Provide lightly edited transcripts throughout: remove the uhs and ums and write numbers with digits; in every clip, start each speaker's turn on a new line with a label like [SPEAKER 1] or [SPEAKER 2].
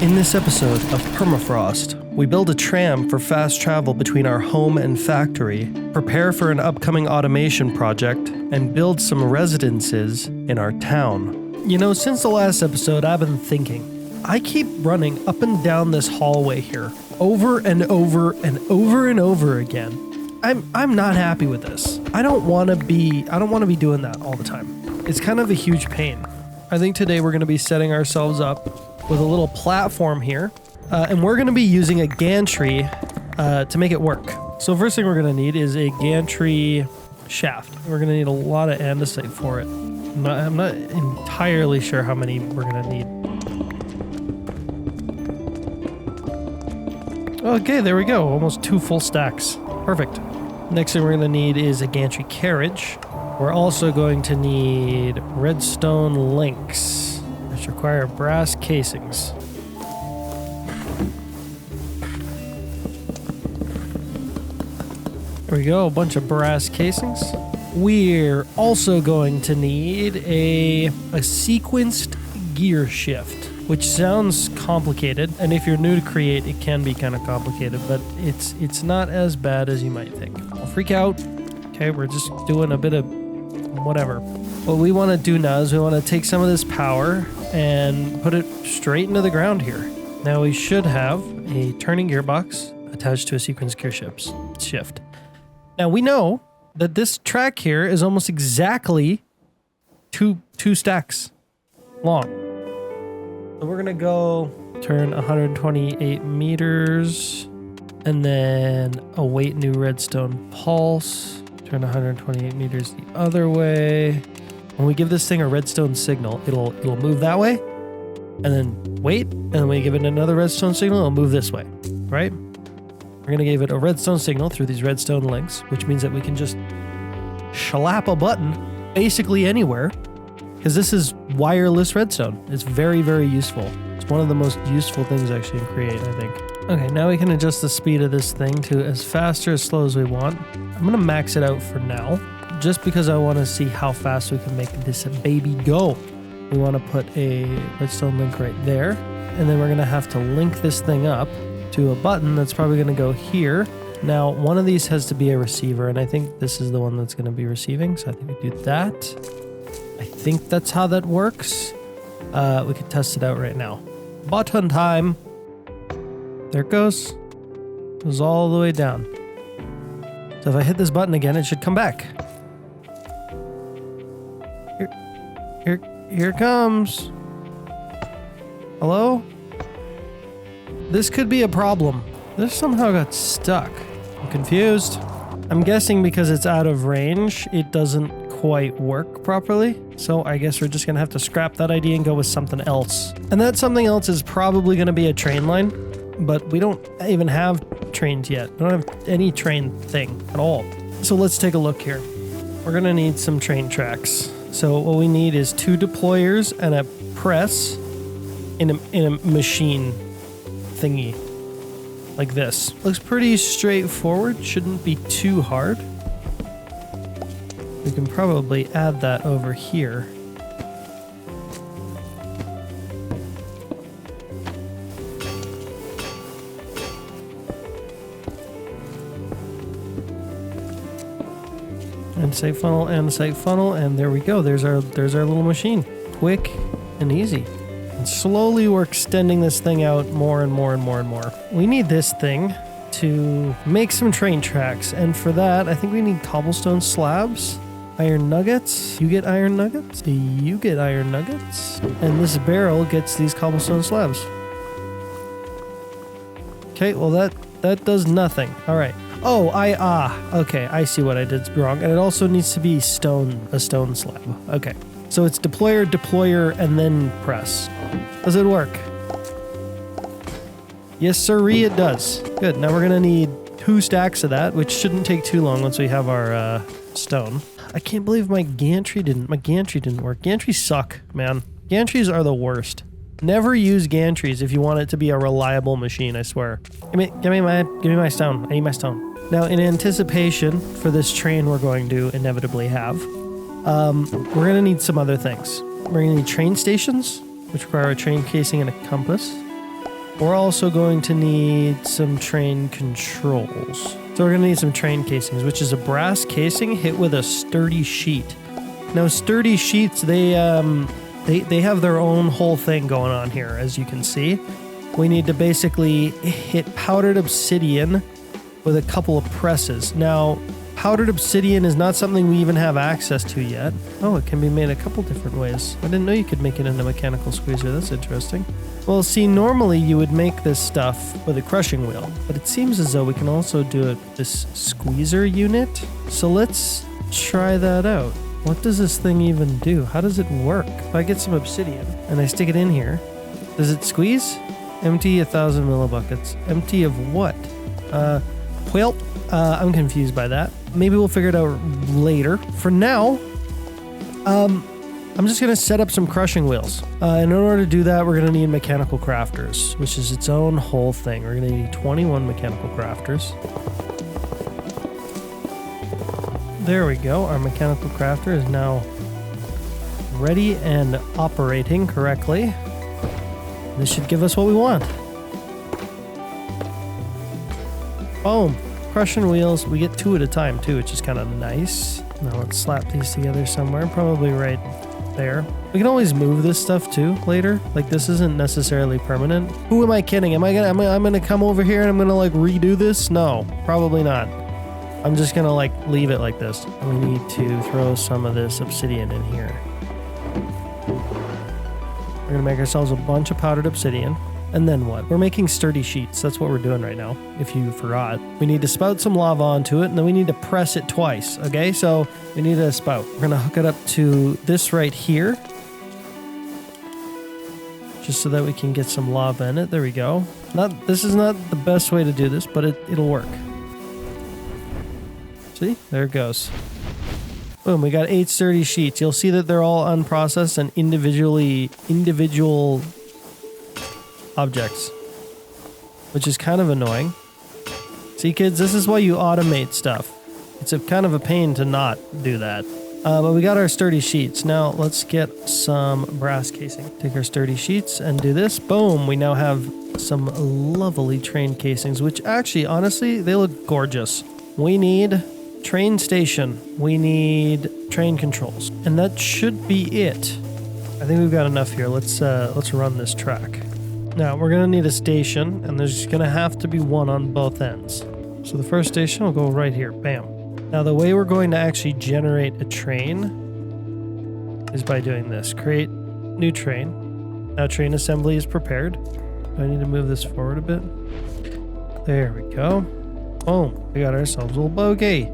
[SPEAKER 1] In this episode of Permafrost, we build a tram for fast travel between our home and factory, prepare for an upcoming automation project, and build some residences in our town. You know, since the last episode, I've been thinking, I keep running up and down this hallway here, over and over and over and over again. I'm not happy with this. I don't want to be doing that all the time. It's kind of a huge pain. I think today we're going to be setting ourselves up with a little platform here, and we're going to be using a gantry to make it work. So first thing we're going to need is a gantry shaft. We're going to need a lot of andesite for it. I'm not entirely sure how many we're going to need. Okay, there we go. Almost 2 full stacks. Perfect. Next thing we're going to need is a gantry carriage. We're also going to need redstone links, which require brass casings. There we go, a bunch of brass casings. We're also going to need a sequenced gear shift, which sounds complicated, and if you're new to Create, it can be kind of complicated, but it's not as bad as you might think. Don't freak out. Okay, we're just doing a bit of whatever. What we want to do now is we want to take some of this power and put it straight into the ground here. Now we should have a turning gearbox attached to a sequence gear shift. Now we know that this track here is almost exactly two stacks long. So we're gonna go turn 128 meters and then await new redstone pulse. Turn 128 meters the other way. When we give this thing a redstone signal, it'll move that way, and then wait, and then when we give it another redstone signal, it'll move this way, right? We're gonna give it a redstone signal through these redstone links, which means that we can just slap a button basically anywhere, because this is wireless redstone. It's very, very useful. It's one of the most useful things actually in Create, I think. Okay, now we can adjust the speed of this thing to as fast or as slow as we want. I'm gonna max it out for now, just because I want to see how fast we can make this baby go. We want to put a redstone link right there, and then we're gonna have to link this thing up to a button that's probably gonna go here. Now, one of these has to be a receiver, and I think this is the one that's gonna be receiving, so I think we do that. I think that's how that works. We could test it out right now. Button time. There it goes. It goes all the way down. So if I hit this button again, it should come back. Here it comes. Hello? This could be a problem. This somehow got stuck. I'm confused. I'm guessing because it's out of range, it doesn't quite work properly. So I guess we're just gonna have to scrap that idea and go with something else. And that something else is probably gonna be a train line, but we don't even have trains yet. We don't have any train thing at all. So let's take a look here. We're gonna need some train tracks. So what we need is 2 deployers and a press in a machine thingy like this. Looks pretty straightforward, shouldn't be too hard. We can probably add that over here. Andesite funnel, and there we go. There's our little machine. Quick and easy. And slowly we're extending this thing out more and more and more and more. We need this thing to make some train tracks, and for that, I think we need cobblestone slabs, iron nuggets. You get iron nuggets. You get iron nuggets. And this barrel gets these cobblestone slabs. Okay, well that does nothing. All right. Oh, okay, I see what I did wrong. And it also needs to be a stone slab. Okay. So it's deployer, and then press. Does it work? Yes, sirree, it does. Good, now we're gonna need 2 stacks of that, which shouldn't take too long once we have our stone. I can't believe my gantry didn't work. Gantries suck, man. Gantries are the worst. Never use gantries if you want it to be a reliable machine, I swear. Give me my stone. I need my stone. Now, in anticipation for this train we're going to inevitably have, we're going to need some other things. We're going to need train stations, which require a train casing and a compass. We're also going to need some train controls. So we're going to need some train casings, which is a brass casing hit with a sturdy sheet. Now, sturdy sheets, they have their own whole thing going on here, as you can see. We need to basically hit powdered obsidian with a couple of presses. Now, powdered obsidian is not something we even have access to yet. Oh, it can be made a couple different ways. I didn't know you could make it in a mechanical squeezer. That's interesting. Well, see, normally you would make this stuff with a crushing wheel, but it seems as though we can also do it with this squeezer unit. So let's try that out. What does this thing even do? How does it work? If I get some obsidian and I stick it in here, does it squeeze? Empty 1,000 millibuckets. Empty of what? Well, I'm confused by that. Maybe we'll figure it out later. For now, I'm just going to set up some crushing wheels. And in order to do that, we're going to need mechanical crafters, which is its own whole thing. We're going to need 21 mechanical crafters. There we go. Our mechanical crafter is now ready and operating correctly. This should give us what we want. Boom. Crushing wheels. We get 2 at a time too, which is kind of nice. Now let's slap these together somewhere. Probably right there. We can always move this stuff too later. Like, this isn't necessarily permanent. Who am I kidding? I'm gonna come over here and I'm gonna like redo this? No, probably not. I'm just gonna like leave it like this. We need to throw some of this obsidian in here. We're gonna make ourselves a bunch of powdered obsidian. And then what? We're making sturdy sheets. That's what we're doing right now, if you forgot. We need to spout some lava onto it, and then we need to press it twice, okay? So we need a spout. We're gonna hook it up to this right here, just so that we can get some lava in it. There we go. This is not the best way to do this, but it'll work. See? There it goes. Boom, we got 8 sturdy sheets. You'll see that they're all unprocessed and individual objects, which is kind of annoying. See, kids, this is why you automate stuff. It's a kind of a pain to not do that. But we got our sturdy sheets. Now let's get some brass casing. Take our sturdy sheets and do this. Boom, we now have some lovely train casings, which actually, honestly, they look gorgeous. We need train station. We need train controls. And that should be it. I think we've got enough here. Let's run this track. Now, we're going to need a station, and there's going to have to be one on both ends. So the first station will go right here. Bam. Now, the way we're going to actually generate a train is by doing this. Create new train. Now, train assembly is prepared. Do I need to move this forward a bit? There we go. Boom. We got ourselves a little bogey.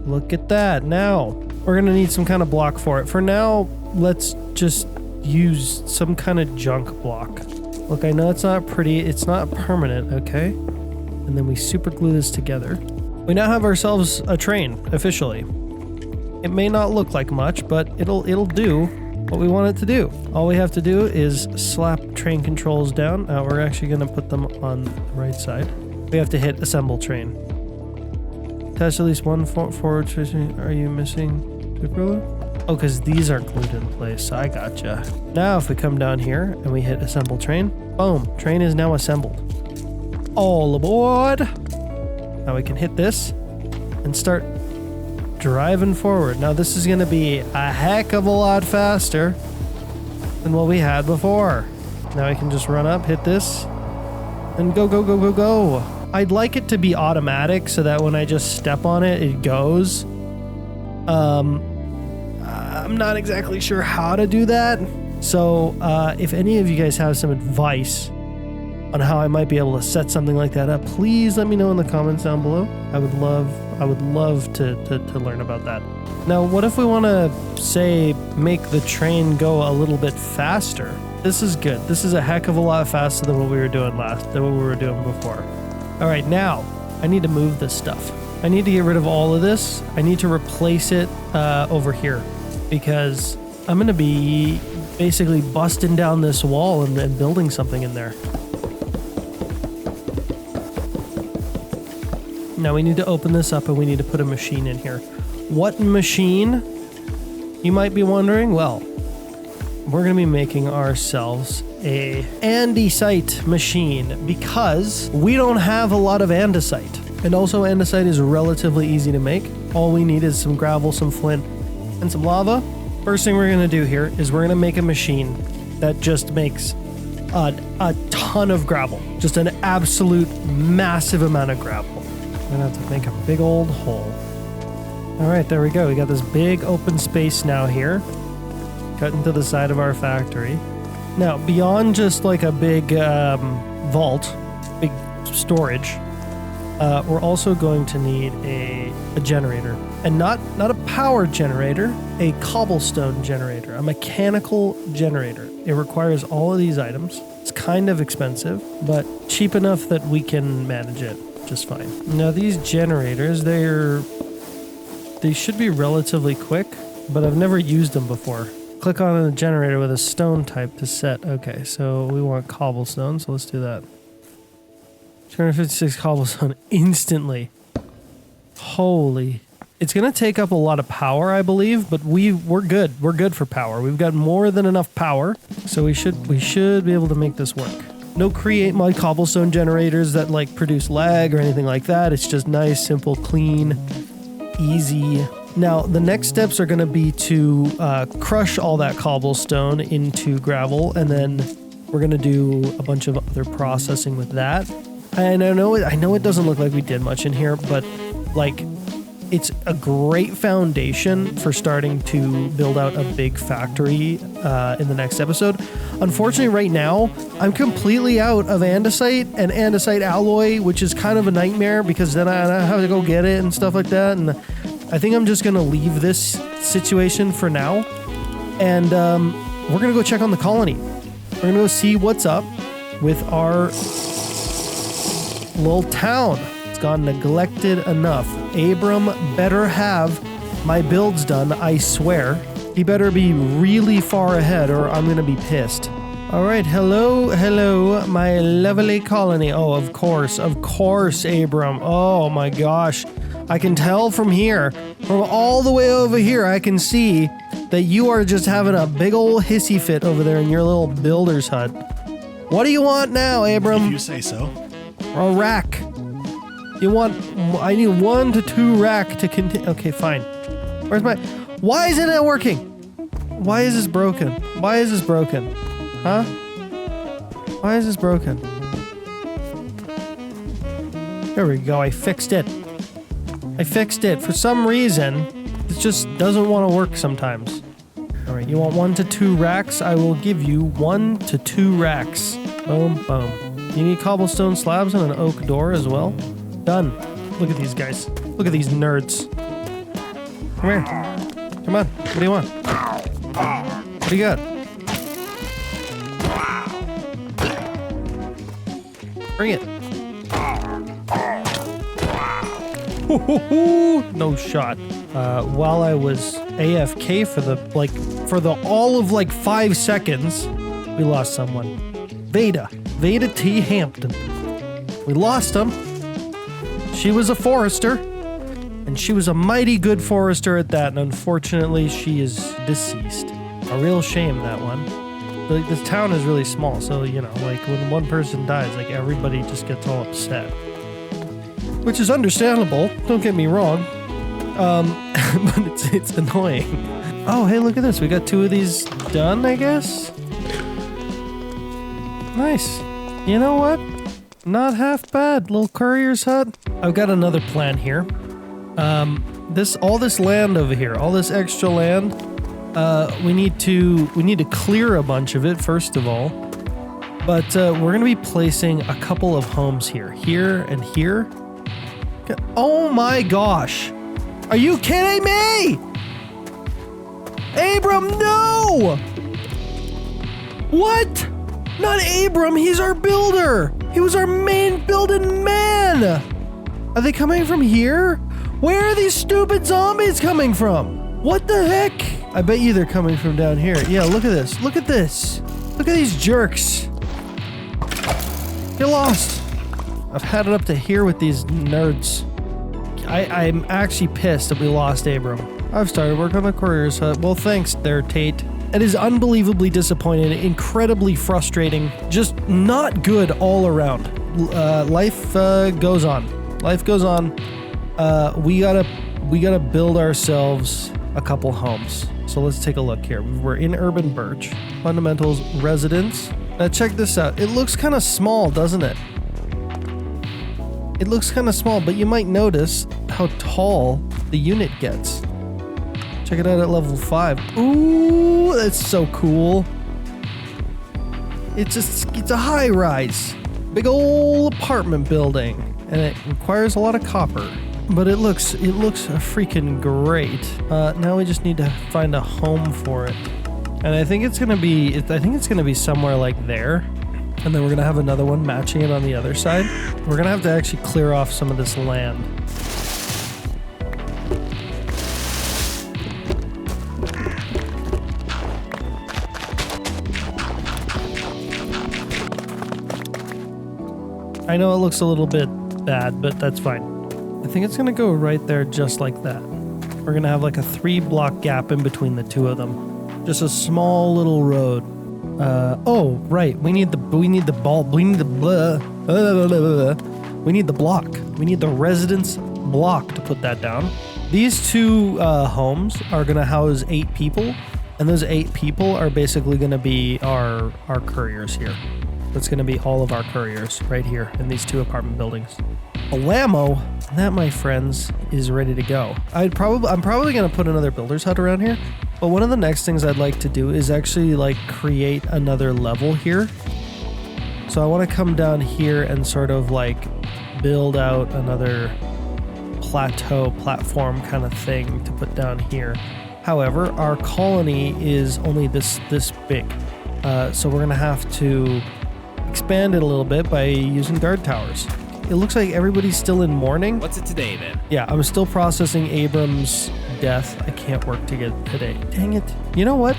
[SPEAKER 1] Look at that. Now, we're going to need some kind of block for it. For now, let's just use some kind of junk block. Look, I know it's not pretty, it's not permanent, okay? And then we super glue this together. We now have ourselves a train, officially. It may not look like much, but it'll do what we want it to do. All we have to do is slap train controls down. Now we're actually gonna put them on the right side. We have to hit assemble train. Attach at least one forward switching. Are you missing super? Oh, because these are glued in place. I gotcha. Now, if we come down here and we hit assemble train, boom, train is now assembled. All aboard. Now we can hit this and start driving forward. Now, this is going to be a heck of a lot faster than what we had before. Now we can just run up, hit this, and go, go, go, go, go. I'd like it to be automatic so that when I just step on it, it goes. I'm not exactly sure how to do that. So if any of you guys have some advice on how I might be able to set something like that up, please let me know in the comments down below. I would love to learn about that. Now, what if we want to, say, make the train go a little bit faster? This is good. This is a heck of a lot faster than what we were doing before. All right, now I need to move this stuff. I need to get rid of all of this. I need to replace it over here, because I'm going to be basically busting down this wall and building something in there. Now we need to open this up and we need to put a machine in here. What machine? You might be wondering. Well, we're going to be making ourselves a andesite machine because we don't have a lot of andesite. And also andesite is relatively easy to make. All we need is some gravel, some flint, and some lava. First thing we're going to do here is we're going to make a machine that just makes a ton of gravel. Just an absolute massive amount of gravel. I'm going to have to make a big old hole. All right, there we go. We got this big open space now here. Cut into the side of our factory. Now, beyond just like a big vault, big storage, we're also going to need a generator. And not a power generator, a cobblestone generator, a mechanical generator. It requires all of these items. It's kind of expensive, but cheap enough that we can manage it just fine. Now, these generators, they should be relatively quick, but I've never used them before. Click on a generator with a stone type to set. Okay, so we want cobblestone, so let's do that. 256 cobblestone instantly. Holy. It's going to take up a lot of power, I believe, but we're good. We're good for power. We've got more than enough power, so we should be able to make this work. No create my cobblestone generators that like produce lag or anything like that. It's just nice, simple, clean, easy. Now, the next steps are going to be to crush all that cobblestone into gravel, and then we're going to do a bunch of other processing with that. And I know it doesn't look like we did much in here, but like it's a great foundation for starting to build out a big factory in the next episode. Unfortunately, right now, I'm completely out of andesite and andesite alloy, which is kind of a nightmare because then I have to go get it and stuff like that. And I think I'm just going to leave this situation for now. And we're going to go check on the colony. We're going to go see what's up with our little town. It's gone neglected enough. Abram better have my builds done, I swear. He better be really far ahead or I'm going to be pissed. All right, hello, my lovely colony. Oh, of course, Abram. Oh my gosh. I can tell from here, from all the way over here, I can see that you are just having a big old hissy fit over there in your little builder's hut. What do you want now, Abram?
[SPEAKER 2] If you say so.
[SPEAKER 1] A rack. I need 1 to 2 rack to continue. Okay, fine. Why isn't it working? Why is this broken? Huh? Why is this broken? There we go, I fixed it. For some reason, it just doesn't want to work sometimes. All right, you want 1 to 2 racks? I will give you 1 to 2 racks. Boom, boom. You need cobblestone slabs and an oak door as well? Done. Look at these guys. Look at these nerds. Come here. Come on. What do you want? What do you got? Bring it. No shot. While I was AFK for the all of like 5 seconds, we lost someone. Veda T. Hampton. We lost him. She was a forester, and she was a mighty good forester at that, and unfortunately, she is deceased. A real shame, that one. Like, this town is really small, so, you know, like, when one person dies, like, everybody just gets all upset. Which is understandable, don't get me wrong. But it's annoying. Oh, hey, look at this. We got 2 of these done, I guess? Nice. You know what? Not half bad. Little courier's hut. I've got another plan here. All this land over here, all this extra land, we need to clear a bunch of it first of all. But we're gonna be placing a couple of homes here and here. Oh my gosh! Are you kidding me? Abram, no! What? Not Abram, he's our builder! He was our main building man! Are they coming from here? Where are these stupid zombies coming from? What the heck? I bet you they're coming from down here. Yeah, look at this. Look at this. Look at these jerks. Get lost. I've had it up to here with these nerds. I'm actually pissed that we lost Abram. I've started work on the courier's hut. Well, thanks there, Tate. It is unbelievably disappointing, incredibly frustrating, just not good all around. Life goes on. Life goes on. We gotta build ourselves a couple homes. So let's take a look here. We're in Urban Birch. Fundamentals, residence. Now check this out. It looks kind of small, doesn't it? It looks kind of small, but you might notice how tall the unit gets. Check it out at level 5. Ooh, that's so cool. It's a high rise. Big old apartment building. And it requires a lot of copper. But it looks freaking great. Now we just need to find a home for it. And I think it's gonna be somewhere like there. And then we're gonna have another one matching it on the other side. We're gonna have to actually clear off some of this land. I know it looks a little bit bad, but that's fine. I think it's gonna go right there just like that. We're gonna have like a 3-block gap in between the two of them. Just a small little road. Oh, right. We need the block. We need the residence block to put that down. These two homes are gonna house 8 people, and those 8 people are basically gonna be our couriers here. That's gonna be all of our couriers right here in these 2 apartment buildings. Blammo! That, my friends, is ready to go. I'm probably gonna put another builder's hut around here, but one of the next things I'd like to do is actually like create another level here. So I want to come down here and sort of like build out another platform kind of thing to put down here. However, our colony is only this big, so we're gonna have to expand it a little bit by using guard towers. It looks like everybody's still in mourning.
[SPEAKER 2] What's it today, then?
[SPEAKER 1] Yeah, I'm still processing Abram's death. I can't work to get today. Dang it. You know what?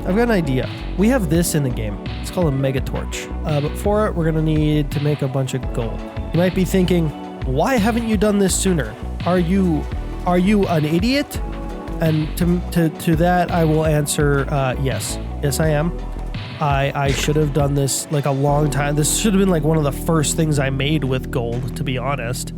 [SPEAKER 1] I've got an idea. We have this in the game. It's called a mega torch. But for it, we're gonna need to make a bunch of gold. You might be thinking, why haven't you done this sooner? Are you an idiot? And to that, I will answer yes. Yes, I am. I should have done this like a long time. This should have been like one of the first things I made with gold, to be honest.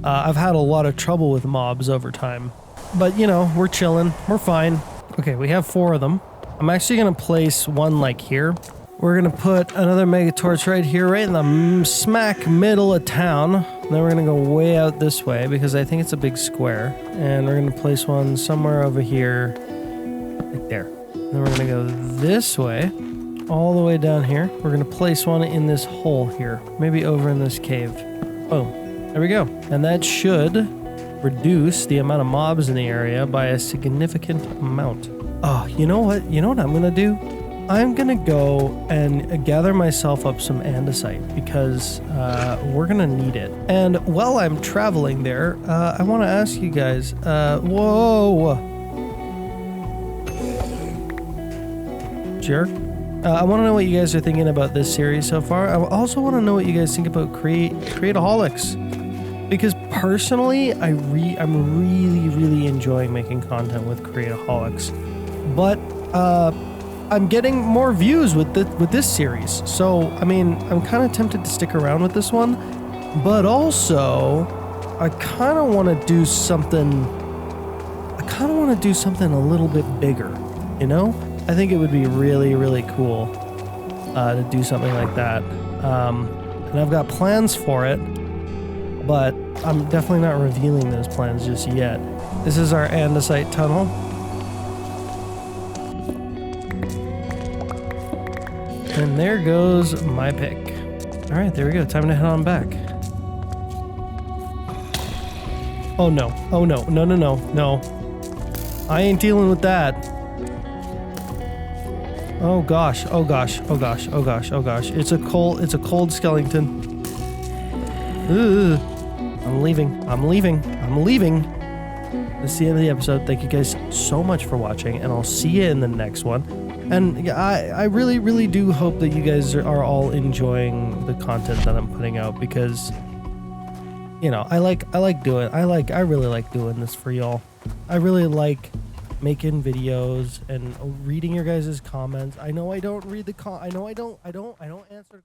[SPEAKER 1] I've had a lot of trouble with mobs over time. But, you know, we're chilling. We're fine. Okay, we have 4 of them. I'm actually going to place one like here. We're going to put another mega torch right here, right in the smack middle of town. And then we're going to go way out this way because I think it's a big square. And we're going to place one somewhere over here, like there. And then we're going to go this way, all the way down here. We're going to place one in this hole here, maybe over in this cave. Boom. There we go. And that should reduce the amount of mobs in the area by a significant amount. Oh, you know what? You know what I'm going to do? I'm going to go and gather myself up some andesite because we're going to need it. And while I'm traveling there, I want to ask you guys, whoa. Jerk. I want to know what you guys are thinking about this series so far. I also want to know what you guys think about Createaholics. Because personally, I'm really enjoying making content with Createaholics. But I'm getting more views with this series. So, I mean, I'm kind of tempted to stick around with this one. But also, I kind of want to do something... a little bit bigger, you know? I think it would be really cool to do something like that. And I've got plans for it, but I'm definitely not revealing those plans just yet. This is our andesite tunnel. And there goes my pick. All right, there we go. Time to head on back. Oh no. Oh no. No. I ain't dealing with that. Oh gosh. It's a cold skeleton. Ugh. I'm leaving. That's the end of the episode. Thank you guys so much for watching, and I'll see you in the next one. And I really do hope that you guys are all enjoying the content that I'm putting out because, you know, I really like doing this for y'all. I really like making videos and reading your guys' comments. I know I don't read the I know I don't answer